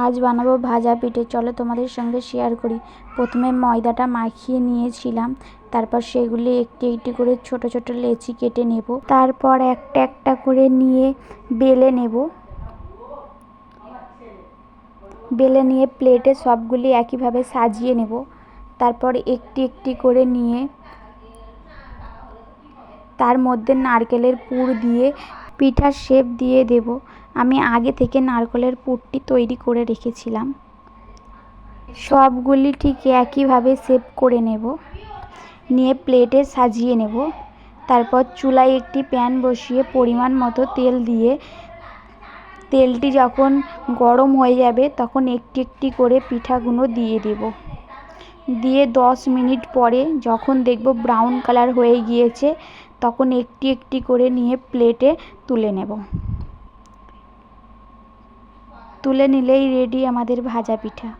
আজ বানাবো ভাজা পিঠে। চলো তোমাদের সঙ্গে শেয়ার করি। প্রথমে ময়দাটা মাখিয়ে নিয়েছিলাম, তারপর সেগুলি একটি একটি করে ছোট ছোট লেচি কেটে নেব। তারপর একটা একটা করে নিয়ে বেলে নেব। বেলে নিয়ে প্লেটে সবগুলি একইভাবে সাজিয়ে নেব। তারপর একটি একটি করে নিয়ে তার মধ্যে নারকেলের পুর দিয়ে পিঠার শেপ দিয়ে দেব। আমি আগে থেকে নারকেলের পুরটি তৈরি করে রেখেছিলাম। সবগুলি ঠিক একইভাবে শেপ করে নেব, নিয়ে প্লেটে সাজিয়ে নেব। তারপর চুলায় একটি প্যান বসিয়ে পরিমাণ মতো তেল দিয়ে, তেলটি যখন গরম হয়ে যাবে তখন একটি একটি করে পিঠাগুলো দিয়ে দেব। দিয়ে 10 মিনিট পরে যখন দেখব ব্রাউন কালার হয়ে গিয়েছে, তখন একটি একটি করে নিয়ে প্লেটে তুলে নেব। তুলে নিলেই রেডি আমাদের ভাজা পিঠা।